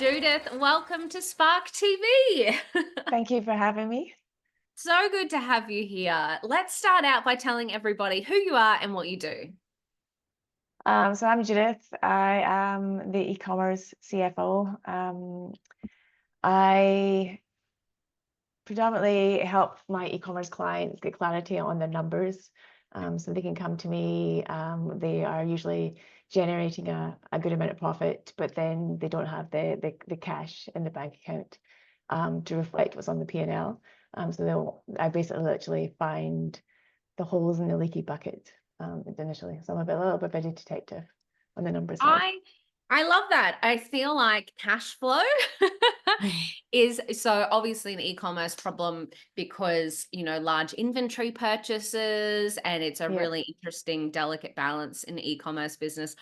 Judith, welcome to Spark TV. Thank you for having me. So good to have you here. Let's start out by telling everybody who you are and what you do. So I'm Judith. I am the e-commerce CFO. I predominantly help my e-commerce clients get clarity on their numbers, so they can come to me. They are usually generating a good amount of profit, but then they don't have the cash in the bank account to reflect what's on the P&L. So I basically literally find the holes in the leaky bucket initially. So I'm a little bit of a detective on the number side. I love that. I feel like cash flow is so obviously an e-commerce problem because, large inventory purchases, and it's a Yeah. really interesting, delicate balance in e-commerce business.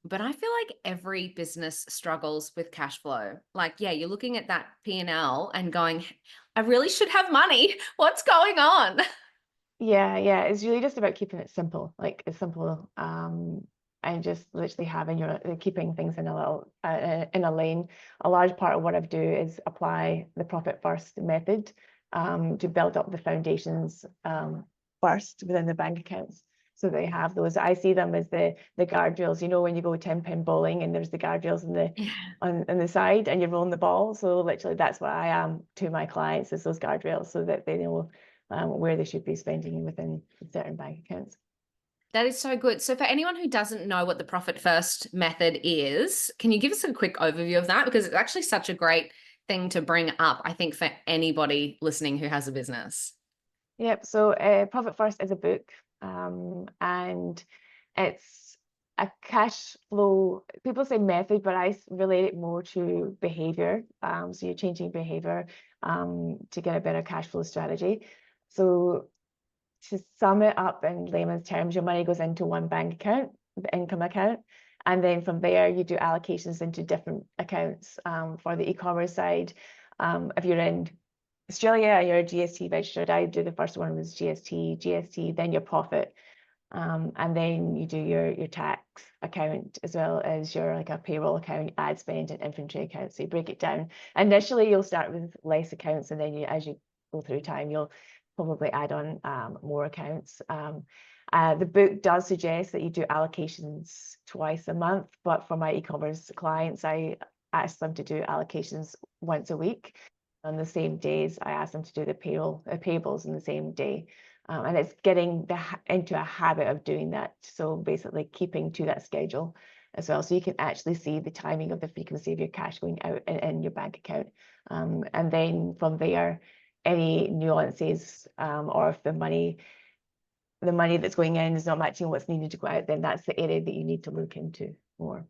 But I feel like every business struggles with cash flow. Like, yeah, you're looking at that P&L and going, I really should have money. What's going on? Yeah. It's really just about keeping it simple, like it's simple, and just literally having keeping things in a little in a lane. A large part of what I do is apply the profit first method to build up the foundations first within the bank accounts. So they have those. I see them as the guardrails. You know, when you go 10-pin bowling and there's the guardrails on the side and you're rolling the ball. So literally that's what I am to my clients, is those guardrails, so that they know where they should be spending within certain bank accounts. That is so good. So for anyone who doesn't know what the profit first method is, can you give us a quick overview of that? Because it's actually such a great thing to bring up, I think, for anybody listening who has a business. Yep. So Profit First is a book, and it's a cash flow. People say method, but I relate it more to behavior. So you're changing behavior to get a better cash flow strategy. So to sum it up in layman's terms, your money goes into one bank account, the income account, and then from there you do allocations into different accounts. For the e-commerce side, if you're in Australia, you're GST registered. I do the first one was GST, then your profit, and then you do your tax account, as well as your like a payroll account, ad spend, and inventory account. So you break it down. Initially, you'll start with less accounts, and then as you go through time, you'll probably add on more accounts. The book does suggest that you do allocations twice a month, but for my e-commerce clients, I ask them to do allocations once a week. On the same days, I ask them to do the payables on the same day. And it's getting into a habit of doing that. So basically keeping to that schedule as well. So you can actually see the timing of the frequency of your cash going out in your bank account. And then from there, any nuances, or if the money that's going in is not matching what's needed to go out, then that's the area that you need to look into more.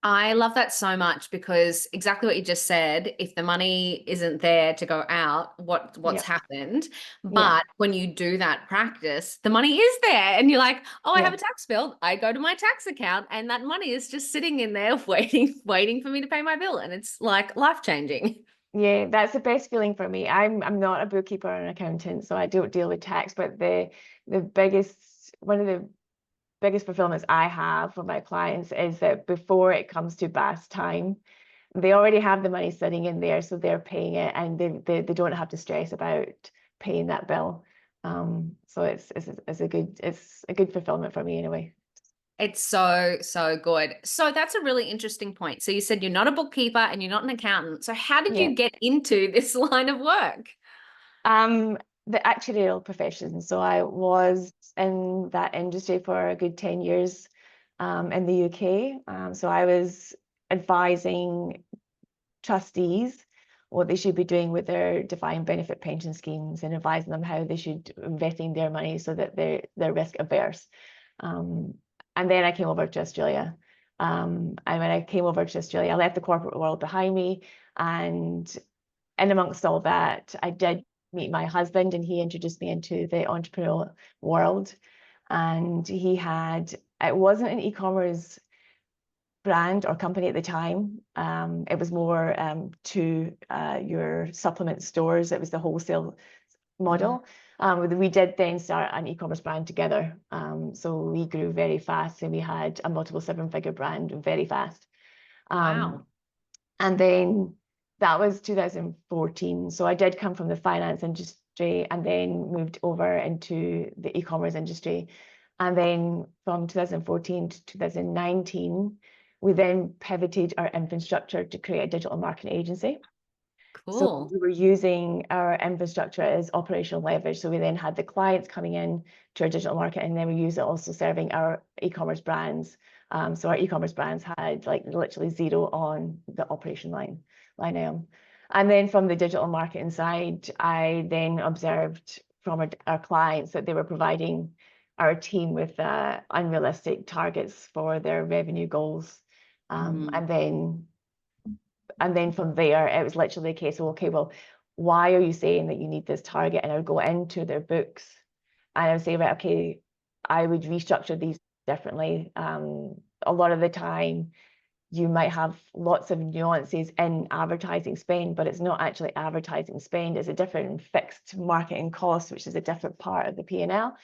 I love that so much, because exactly what you just said, if the money isn't there to go out, what's happened? But when you do that practice, the money is there and you're like, oh, I have a tax bill. I go to my tax account and that money is just sitting in there waiting for me to pay my bill. And it's like life-changing. Yeah, that's the best feeling for me. I'm not a bookkeeper or an accountant, so I don't deal with tax, but one of the biggest fulfillments I have for my clients is that before it comes to BAS time, they already have the money sitting in there, so they're paying it, and they don't have to stress about paying that bill. So it's a good fulfillment for me anyway. It's so, so good. So that's a really interesting point. So you said you're not a bookkeeper and you're not an accountant. So how did Yeah. you get into this line of work? The actuarial profession. So I was in that industry for a good 10 years in the UK. So I was advising trustees what they should be doing with their defined benefit pension schemes, and advising them how they should investing their money so that they're risk averse. And then I came over to Australia. And when I came over to Australia, I left the corporate world behind me, and in amongst all that, I did meet my husband, and he introduced me into the entrepreneurial world. And it wasn't an e-commerce brand or company at the time. It was more to your supplement stores. It was the wholesale model. We did then start an e-commerce brand together. So we grew very fast, and we had a multiple 7-figure brand very fast. Wow. And then that was 2014. So I did come from the finance industry and then moved over into the e-commerce industry. And then from 2014 to 2019, we then pivoted our infrastructure to create a digital marketing agency. So Cool. we were using our infrastructure as operational leverage. So we then had the clients coming in to our digital market, and then we use it also serving our e-commerce brands. So our e-commerce brands had like literally zero on the operation line item. And then from the digital marketing side, I then observed from our clients that they were providing our team with unrealistic targets for their revenue goals. And then from there, it was literally a case of, okay, well, why are you saying that you need this target? And I would go into their books and I would say, right, okay, I would restructure these differently. A lot of the time, you might have lots of nuances in advertising spend, but it's not actually advertising spend. It's a different fixed marketing cost, which is a different part of the P&L.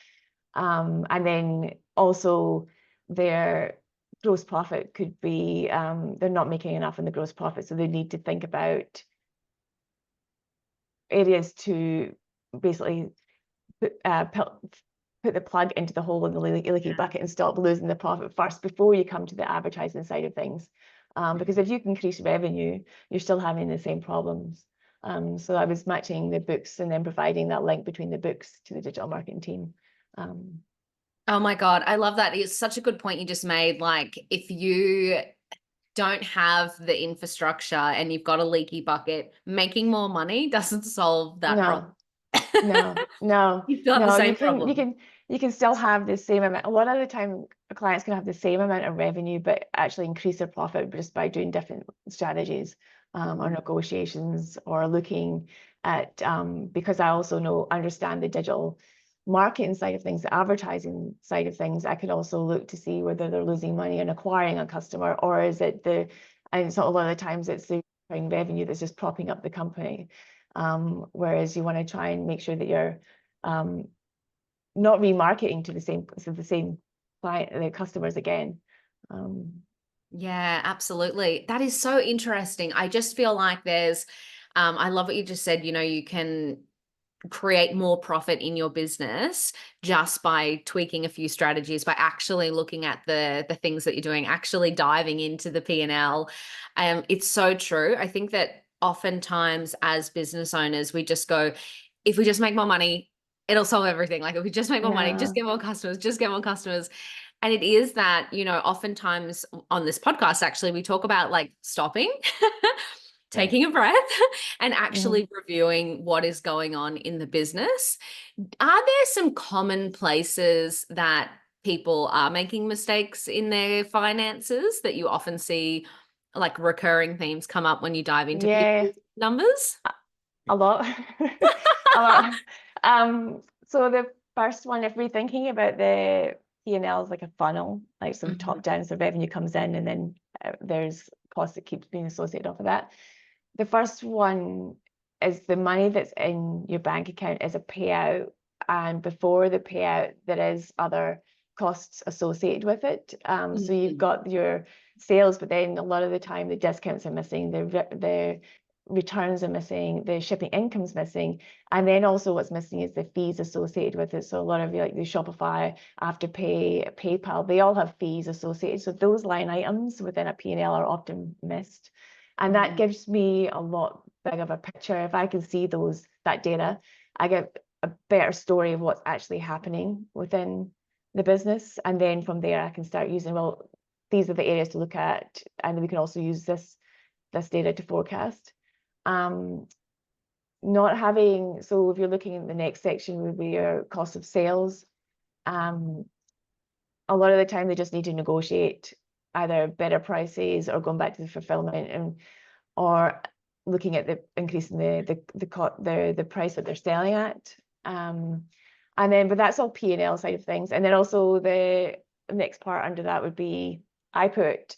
And then also their gross profit could be, they're not making enough in the gross profit, so they need to think about areas to basically put the plug into the hole in the leaky bucket and stop losing the profit first before you come to the advertising side of things. Because if you can increase revenue, you're still having the same problems. So I was matching the books and then providing that link between the books to the digital marketing team. Oh my God, I love that. It's such a good point you just made. Like, if you don't have the infrastructure and you've got a leaky bucket, making more money doesn't solve that problem. No. You've got the same You problem. can still have the same amount. A lot of the time, clients can have the same amount of revenue, but actually increase their profit just by doing different strategies, or negotiations, or looking at because I also understand the digital marketing side of things, the advertising side of things. I could also look to see whether they're losing money on acquiring a customer, or is it and it's not a lot of the times it's the revenue that's just propping up the company. Whereas you want to try and make sure that you're not remarketing to the same client, the customers again. Yeah, absolutely. That is so interesting. I just feel like there's, I love what you just said, you can create more profit in your business just by tweaking a few strategies, by actually looking at the things that you're doing, actually diving into the P&L. It's so true. I think that oftentimes as business owners, we just go, if we just make more money, it'll solve everything. Like, if we just make more money, just get more customers, just get more customers. And it is that, oftentimes on this podcast, actually, we talk about like stopping, taking a breath, and actually reviewing what is going on in the business. Are there some common places that people are making mistakes in their finances that you often see, like recurring themes come up when you dive into people's numbers? A lot. A lot. So the first one, if we're thinking about the P&L as like a funnel, like so top down, so revenue comes in and then there's cost that keeps being associated off of that. The first one is the money that's in your bank account is a payout, and before the payout there is other costs associated with it. So you've got your sales, but then a lot of the time the discounts are missing, the returns are missing, the shipping income's missing, and then also what's missing is the fees associated with it. So a lot of like the Shopify, Afterpay, PayPal, they all have fees associated. So those line items within a P&L are often missed. And that gives me a lot big of a picture. If I can see that data, I get a better story of what's actually happening within the business. And then from there, I can start using, well, these are the areas to look at. And then we can also use this data to forecast. Not having, so if you're looking at the next section would be your cost of sales. A lot of the time they just need to negotiate either better prices or going back to the fulfillment or looking at the increasing the price that they're selling at. But that's all P&L side of things. And then also the next part under that would be, I put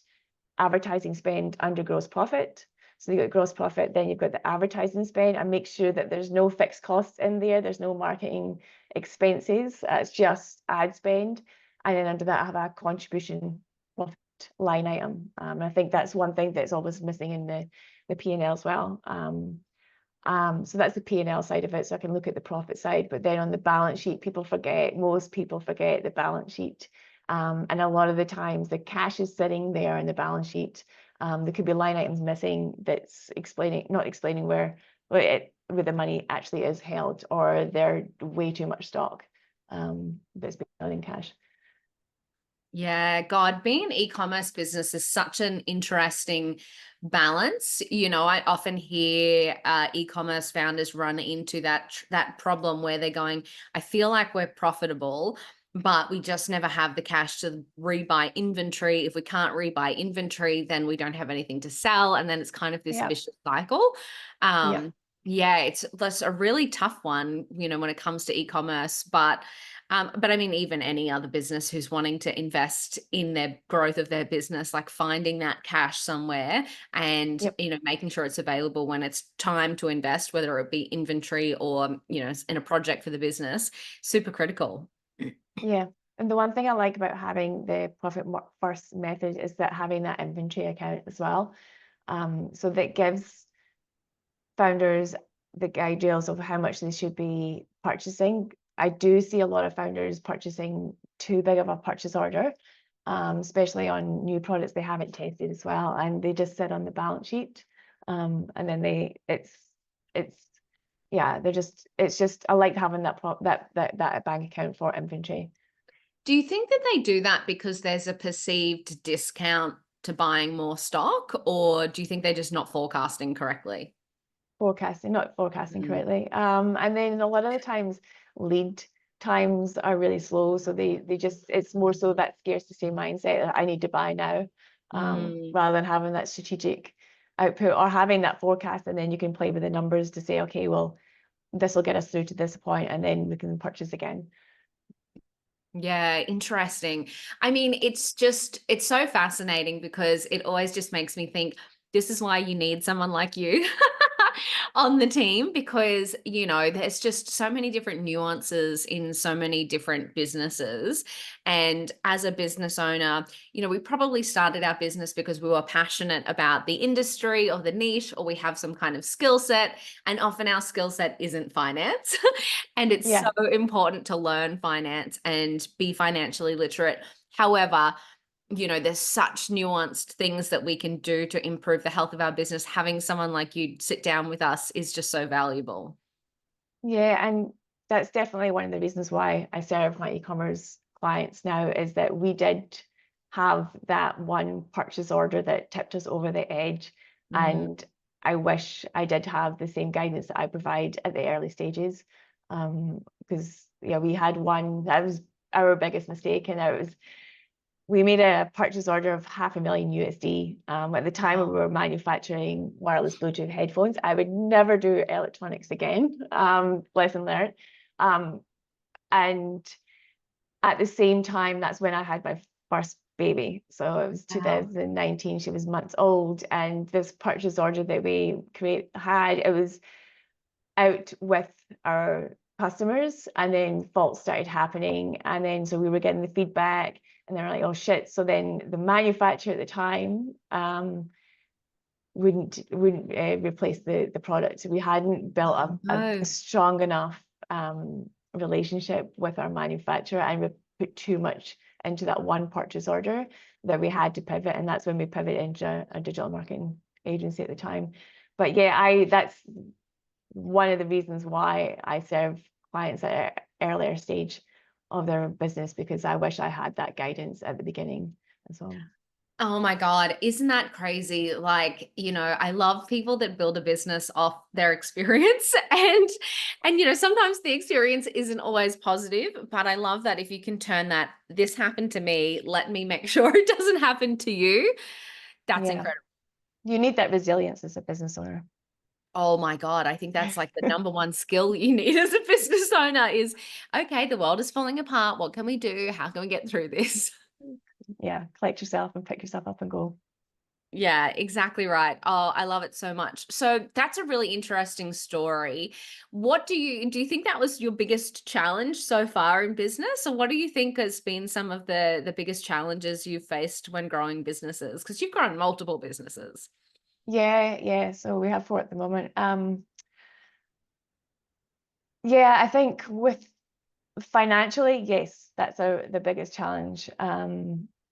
advertising spend under gross profit. So you've got gross profit, then you've got the advertising spend, and make sure that there's no fixed costs in there. There's no marketing expenses. It's just ad spend. And then under that, I have a contribution profit line item. I think that's one thing that's always missing in the P&L as well. So that's the P&L side of it. So I can look at the profit side, but then on the balance sheet, most people forget the balance sheet. And a lot of the times the cash is sitting there in the balance sheet. There could be line items missing that's not explaining where the money actually is held, or they're way too much stock that's being held in cash. Yeah, God, being an e-commerce business is such an interesting balance. I often hear e-commerce founders run into that problem where they're going, I feel like we're profitable, but we just never have the cash to rebuy inventory. If we can't rebuy inventory, then we don't have anything to sell. And then it's kind of this vicious cycle. Yeah, that's a really tough one, when it comes to e-commerce, but I mean, even any other business who's wanting to invest in their growth of their business, like finding that cash somewhere and, making sure it's available when it's time to invest, whether it be inventory or, in a project for the business, super critical. Yeah. And the one thing I like about having the profit first method is that having that inventory account as well. So that gives founders the ideas of how much they should be purchasing. I do see a lot of founders purchasing too big of a purchase order, especially on new products they haven't tested as well, and they just sit on the balance sheet. And then it's just, I like having that bank account for inventory. Do you think that they do that because there's a perceived discount to buying more stock, or do you think they're just not forecasting correctly? Not forecasting correctly. And then a lot of the times lead times are really slow, so it's more so that scarcity mindset that I need to buy now, rather than having that strategic output or having that forecast, and then you can play with the numbers to say, okay, well, this will get us through to this point, and then we can purchase again. Yeah, interesting. I mean, it's so fascinating because it always just makes me think this is why you need someone like you on the team, because, there's just so many different nuances in so many different businesses. And as a business owner, we probably started our business because we were passionate about the industry or the niche, or we have some kind of skill set. And often our skill set isn't finance. And it's so important to learn finance and be financially literate. However, there's such nuanced things that we can do to improve the health of our business. Having someone like you sit down with us is just so valuable. Yeah, and that's definitely one of the reasons why I serve my e-commerce clients now, is that we did have that one purchase order that tipped us over the edge. And I wish I did have the same guidance that I provide at the early stages. Because we had one that was our biggest mistake, and we made a purchase order of $500,000 USD. At the time we were manufacturing wireless Bluetooth headphones. I would never do electronics again. Lesson learned. And at the same time, that's when I had my first baby. So it was 2019. She was months old, and this purchase order that we it was out with our customers, and then faults started happening, and then so we were getting the feedback, and they were like, oh shit. So then the manufacturer at the time wouldn't replace the product. We hadn't built a strong enough relationship with our manufacturer, and we put too much into that one purchase order that we had to pivot, and that's when we pivoted into a digital marketing agency at the time. But yeah, that's one of the reasons why I serve clients at an earlier stage of their business, because I wish I had that guidance at the beginning as well. Oh my God, isn't that crazy? Like, I love people that build a business off their experience, and sometimes the experience isn't always positive, but I love that if you can turn that, this happened to me, let me make sure it doesn't happen to you. That's incredible. You need that resilience as a business owner. Oh my God, I think that's like the number one skill you need as a business owner is, okay, the world is falling apart. What can we do? How can we get through this? Yeah, collect yourself and pick yourself up and go. Yeah, exactly right. Oh, I love it so much. So that's a really interesting story. What do you think that was your biggest challenge so far in business? Or what do you think has been some of the biggest challenges you've faced when growing businesses? Because you've grown multiple businesses. Yeah. So we have four at the moment. Yeah, I think with financially, yes, that's the biggest challenge,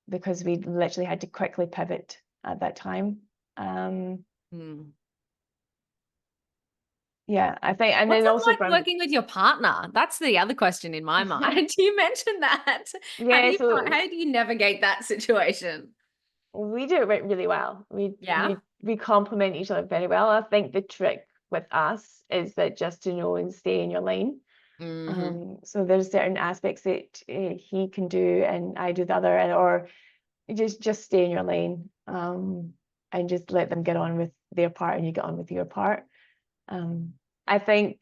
because we literally had to quickly pivot at that time. Hmm. Yeah, I think, and What's then it also like from, working with your partner? That's the other question in my mind. You mentioned that. yeah, How do you navigate that situation? we do it really well. Yeah. We complement each other very well. I think the trick with us is that just to know and stay in your lane. Hmm. So there's certain aspects that he can do and I do the other, or just stay in your lane, and just let them get on with their part and you get on with your part. I think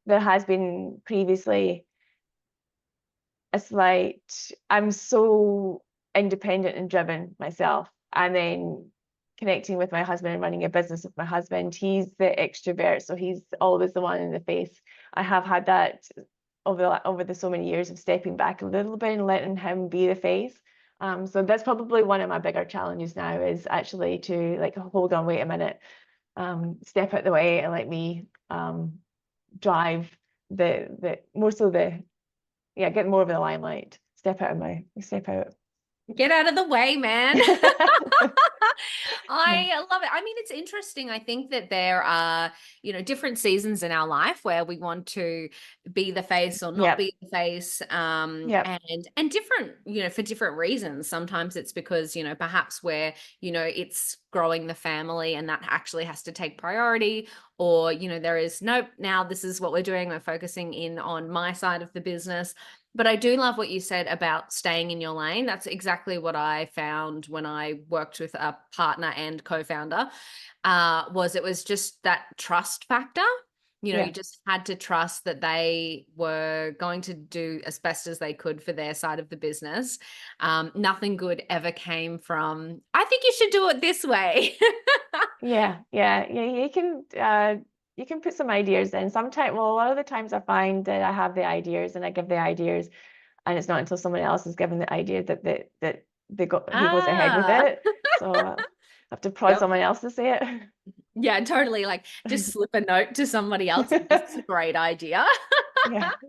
there has been previously a slight, I'm so independent and driven myself, and then connecting with my husband and running a business with my husband, he's the extrovert, so he's always the one in the face. I have had that over the so many years of stepping back a little bit and letting him be the face. So that's probably one of my bigger challenges now, is actually to like, hold on, wait a minute, step out the way and let me drive the more so the, yeah, get more of the limelight. Step out. Get out of the way, man. Yeah. I love it. I mean, it's interesting. I think that there are, different seasons in our life where we want to be the face or not Yep. be the face, Yep. and different, for different reasons. Sometimes it's because, perhaps where, it's growing the family and that actually has to take priority, or, there is, nope, now this is what we're doing. We're focusing in on my side of the business. But I do love what you said about staying in your lane. That's exactly what I found when I worked with a partner and co-founder. It was just that trust factor. You Yeah. just had to trust that they were going to do as best as they could for their side of the business. Nothing good ever came from, I think you should do it this way. Yeah. You can put some ideas in. Sometimes, well, a lot of the times I find that I have the ideas and I give the ideas, and it's not until someone else is given the idea that he goes ahead with Ah, it. So I have to prod yep. someone else to say Yeah, totally. Like just it. slip a note to somebody else. This is a great idea. Yeah. I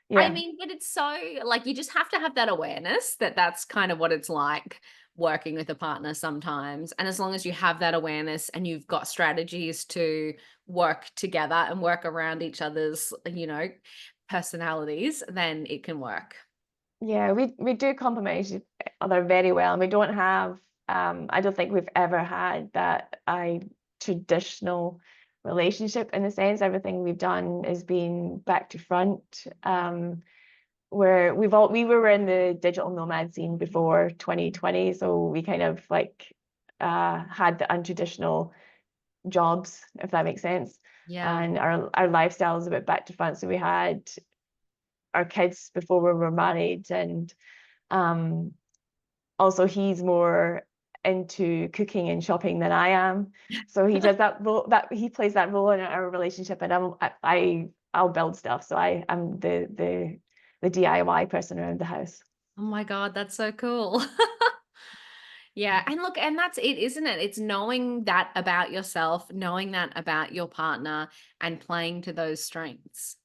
Yeah. mean, but it's so like you just have to have that awareness that that's kind of what it's like working with a partner sometimes. And as long as you have that awareness and you've got strategies to work together and work around each other's, personalities, then it can work. Yeah, we do complement each other very well, and we don't have, I don't think we've ever had that traditional relationship, in the sense everything we've done has been back to front. Where we were in the digital nomad scene before 2020, so we kind of like had the untraditional jobs, if that makes sense. Yeah. And our lifestyle is a bit back to front. So we had our kids before we were married, and um, also he's more into cooking and shopping than I am. So he does that role, that he plays that role in our relationship, and I'll build stuff. So I'm the DIY person around the house. Oh my God, that's so cool. Yeah. And look, and that's it, isn't it? It's knowing that about yourself, knowing that about your partner, and playing to those strengths.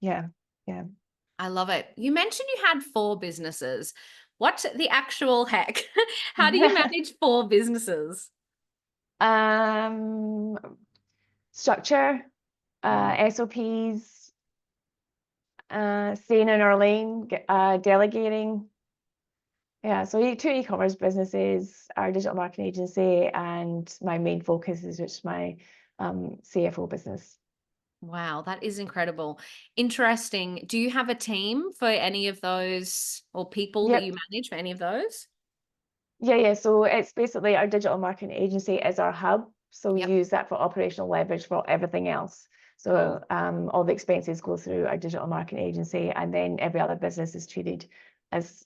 Yeah, yeah. I love it. You mentioned you had four businesses. What the actual heck? How do you manage four businesses? um, Structure, SOPs, staying in our lane, delegating. Yeah, so two e-commerce businesses, our digital marketing agency, and my main focus is just my CFO business. Wow, that is incredible. Interesting. Do you have a team for any of those, or people that you Yep. manage for any of those? Yeah. So it's basically our digital marketing agency is our hub. So we Yep. use that for operational leverage for everything else. Cool. So all the expenses go through our digital marketing agency, and then every other business is treated as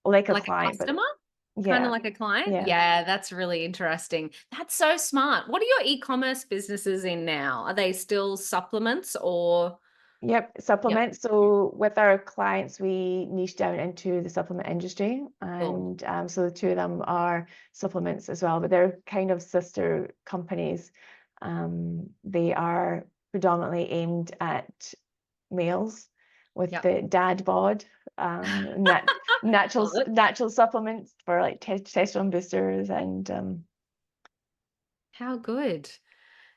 like a Like a client, but customer? kind of Yeah, like a client? yeah. Yeah, that's really interesting. That's so smart. What are your e-commerce businesses in now? Are they still supplements or? Yep, Yep, supplements. So with our clients, we niche down into the supplement industry, cool. and so the two of them are supplements as well, but they're kind of sister companies. They are predominantly aimed at males with Yep. the dad bod, natural Love it. natural supplements for like testosterone boosters and How good.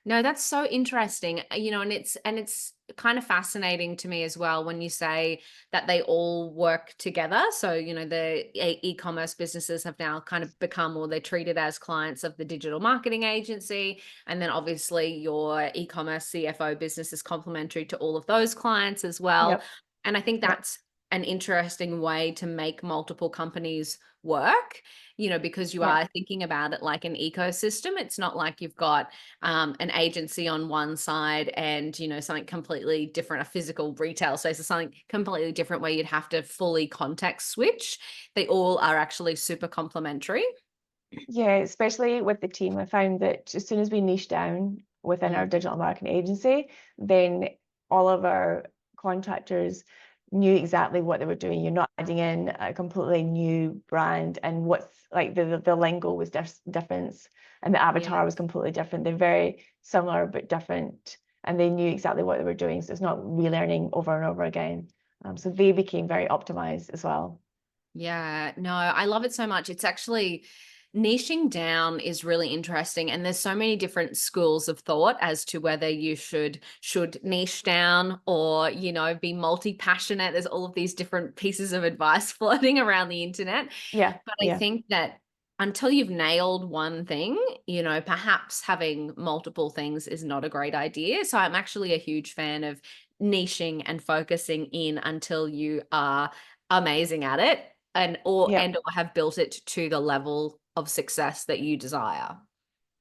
No, that's so interesting. And it's kind of fascinating to me as well when you say that they all work together. So, the e-commerce businesses have now kind of become, or they're treated as clients of the digital marketing agency. And then obviously your e-commerce CFO business is complementary to all of those clients as well. yep, And I think yep, that's an interesting way to make multiple companies work, because you yep, are thinking about it like an ecosystem. It's not like you've got an agency on one side and something completely different, a physical retail space, or something completely different where you'd have to fully context switch. They all are actually super complementary. yeah. Especially with the team, I found that as soon as we niche down within our Mm, digital marketing agency, then all of our contractors knew exactly what they were doing. You're not adding in a completely new brand, and what's like the lingo was different, and the yeah, avatar was completely different. They're very similar but different, and they knew exactly what they were doing. So it's not relearning over and over again. So they became very optimized as well. yeah. No, I love it so much. It's actually, niching down is really interesting, and there's so many different schools of thought as to whether you should niche down or be multi-passionate. There's all of these different pieces of advice floating around the internet. Yeah, But I yeah, think that until you've nailed one thing, perhaps having multiple things is not a great idea. So I'm actually a huge fan of niching and focusing in until you are amazing at it, and or yeah. and or have built it to the level of success that you desire.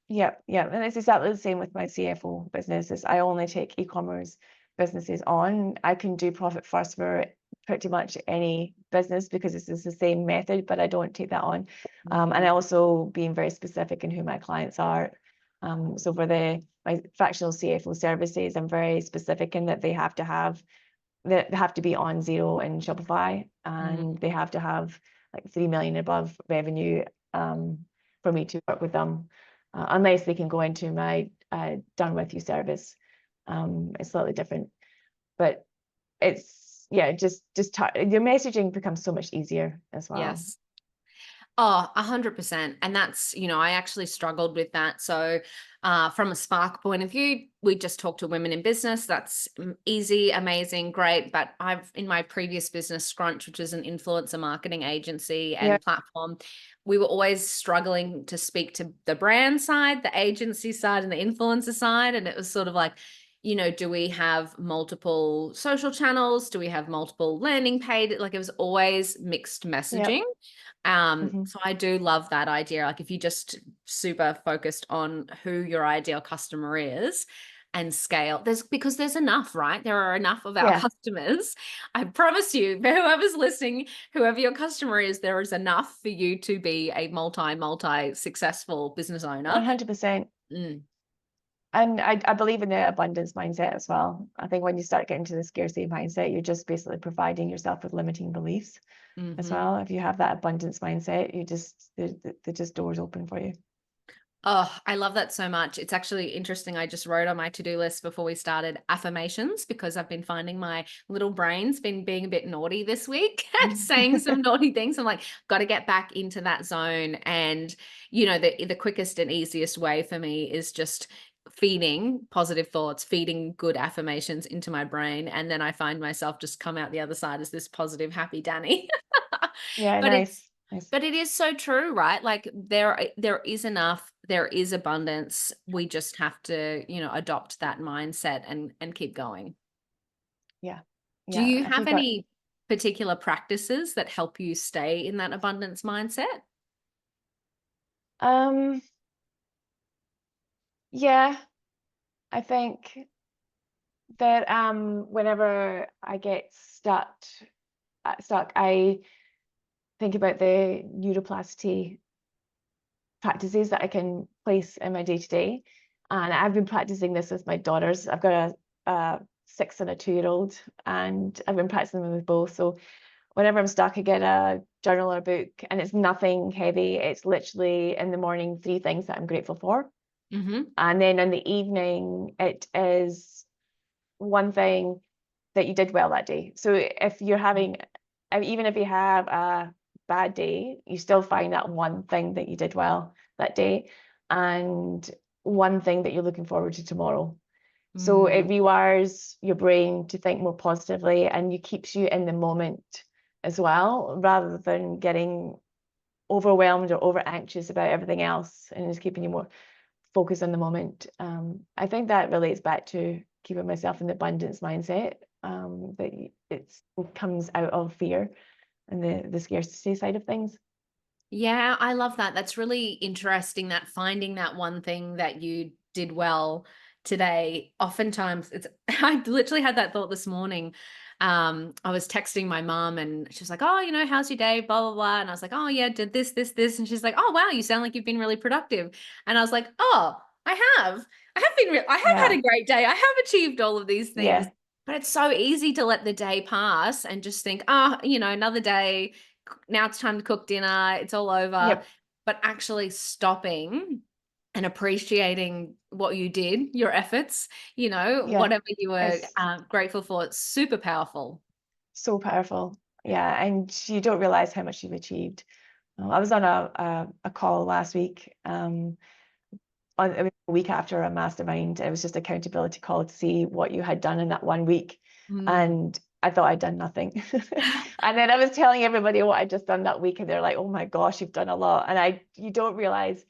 Yeah, yeah, and it's exactly the same with my CFO businesses. I only take e-commerce businesses on. I can do profit first for pretty much any business because this is the same method, but I don't take that on. And I Mm, also being very specific in who my clients are. So for my fractional CFO services, I'm very specific in that they have to be on zero in Shopify, mm, and they have to have like 3 million above revenue for me to work with them, unless they can go into my done with you service. It's slightly different, but it's yeah, just your messaging becomes so much easier as well. yes. Oh, 100%. And that's, I actually struggled with that. So, from a Spark point of view, we just talk to women in business. That's easy, amazing, great. But in my previous business, Scrunch, which is an influencer marketing agency Yeah, and platform, we were always struggling to speak to the brand side, the agency side, and the influencer side. And it was sort of like, do we have multiple social channels? Do we have multiple landing pages? Like, it was always mixed yeah, messaging. hmm, So I do love that idea. Like, if you just super focused on who your ideal customer is and scale, because there's enough, right? There are enough of our yeah, customers. I promise you, whoever's listening, whoever your customer is, there is enough for you to be a multi successful business owner. 100%. Mm, And I believe in the abundance mindset as well. I think when you start getting to the scarcity mindset, you're just basically providing yourself with limiting beliefs as mhm. well. If you have that abundance mindset, they're just doors open for you. Oh, I love that so much. It's actually interesting. I just wrote on my to-do list before we started affirmations, because I've been finding my little brain's been being a bit naughty this week, saying some naughty things. I'm like, got to get back into that zone. And, the quickest and easiest way for me is just feeding positive thoughts, feeding good affirmations into my brain. And then I find myself just come out the other side as this positive, happy Danny. Yeah, But it's nice, nice. but it is so true, right? Like, there is enough, there is abundance. We just have to, adopt that mindset and keep going. Yeah, Do yeah. you If have you've got, any particular practices that help you stay in that abundance mindset? um, yeah, I think that whenever I get stuck, I think about the neuroplasticity practices that I can place in my day-to-day. And I've been practicing this with my daughters. I've got a 6 and a 2-year-old, and I've been practicing them with both. So whenever I'm stuck, I get a journal or a book, and it's nothing heavy. It's literally in the morning, 3 things that I'm grateful for. And then in the evening, it is one thing that you did well that day. So if you're having, even if you have a bad day, you still find that one thing that you did well that day, and one thing that you're looking forward to tomorrow. So it rewires your brain to think more positively, and it keeps you in the moment as well, rather than getting overwhelmed or over anxious about everything else, and it's keeping you more focused on the moment. I think that relates back to keeping myself in the abundance mindset, that it comes out of fear and the scarcity side of things. Yeah, I love that. That's really interesting, that finding that one thing that you did well today. Oftentimes it's I literally had that thought this morning. I was texting my mom and she was like, "Oh, how's your day? Blah, blah, blah." And I was like, "Oh yeah, did this, this, this." And she's like, "Oh, wow, you sound like you've been really productive." And I was like, "Oh, I have. I have had Yeah, a great day. I have achieved all of these things." yeah, But it's so easy to let the day pass and just think, "Oh, another day. Now it's time to cook dinner, it's all over." yep, But actually stopping and appreciating what you did, your efforts, yeah. whatever you were It's grateful for, it's super powerful. so powerful. Yeah, and you don't realize how much you've achieved. I was on a call last week, it was a week after a mastermind. It was just accountability call to see what you had done in that one week. Mm. And I thought I'd done nothing. And then I was telling everybody what I'd just done that week, and they're like, "Oh my gosh, you've done a lot." And you don't realize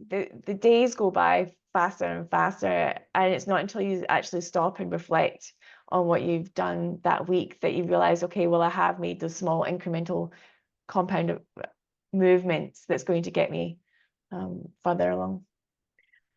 the days go by faster and faster. And it's not until you actually stop and reflect on what you've done that week that you realize, okay, well, I have made those small incremental compound movements that's going to get me further along.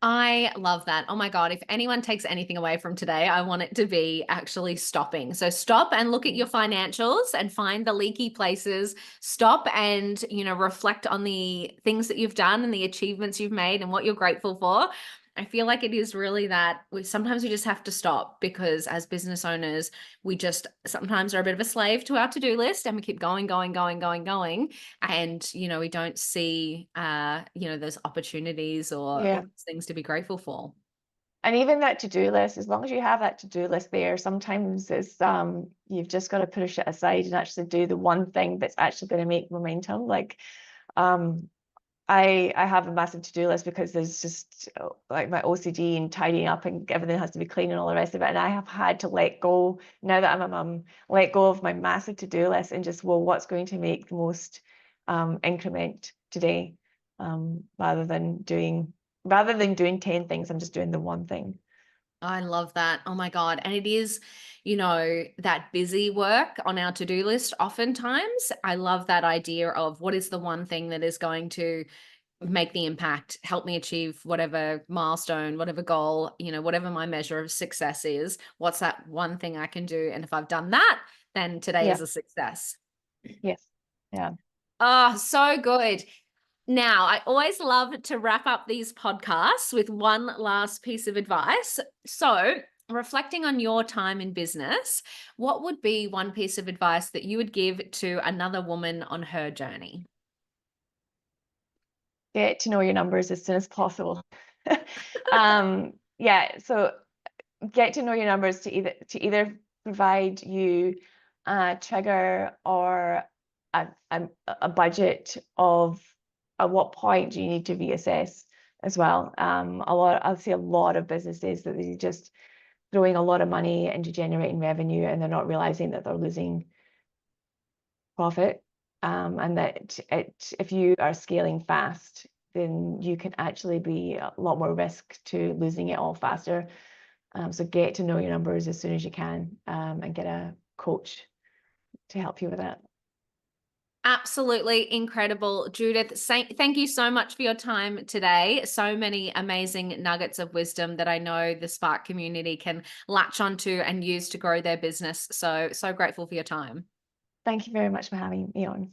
I love that. Oh my God. If anyone takes anything away from today, I want it to be actually stopping. So stop and look at your financials and find the leaky places. Stop and, reflect on the things that you've done and the achievements you've made and what you're grateful for. I feel like it is really that sometimes we just have to stop, because as business owners, we just sometimes are a bit of a slave to our to-do list, and we keep going, going, going, going, going. And, we don't see, those opportunities or Yeah. things to be grateful for. And even that to-do list, as long as you have that to-do list there, sometimes it's you've just got to push it aside and actually do the one thing that's actually going to make momentum. Like um I have a massive to-do list because there's just like my OCD and tidying up, and everything has to be clean and all the rest of it. And I have had to let go, now that I'm a mum, let go of my massive to-do list and just, well, what's going to make the most increment today, rather than doing 10 things, I'm just doing the one thing. I love that. Oh my God. And it is, that busy work on our to-do list oftentimes. I love that idea of what is the one thing that is going to make the impact, help me achieve whatever milestone, whatever goal, whatever my measure of success is. What's that one thing I can do? And if I've done that, then today is Yeah. a success. Yes. Yeah. Oh, so good. Now, I always love to wrap up these podcasts with one last piece of advice. So, reflecting on your time in business, what would be one piece of advice that you would give to another woman on her journey? Get to know your numbers as soon as possible. Yeah, so get to know your numbers to either provide you a trigger or a budget of at what point do you need to reassess as well. I'll see a lot of businesses that they're just throwing a lot of money into generating revenue, and they're not realizing that they're losing profit. And that if you are scaling fast, then you can actually be a lot more risk to losing it all faster. So get to know your numbers as soon as you can, and get a coach to help you with that. Absolutely incredible. Judith, thank you so much for your time today. So many amazing nuggets of wisdom that I know the Spark community can latch onto and use to grow their business. So grateful for your time. Thank you very much for having me on.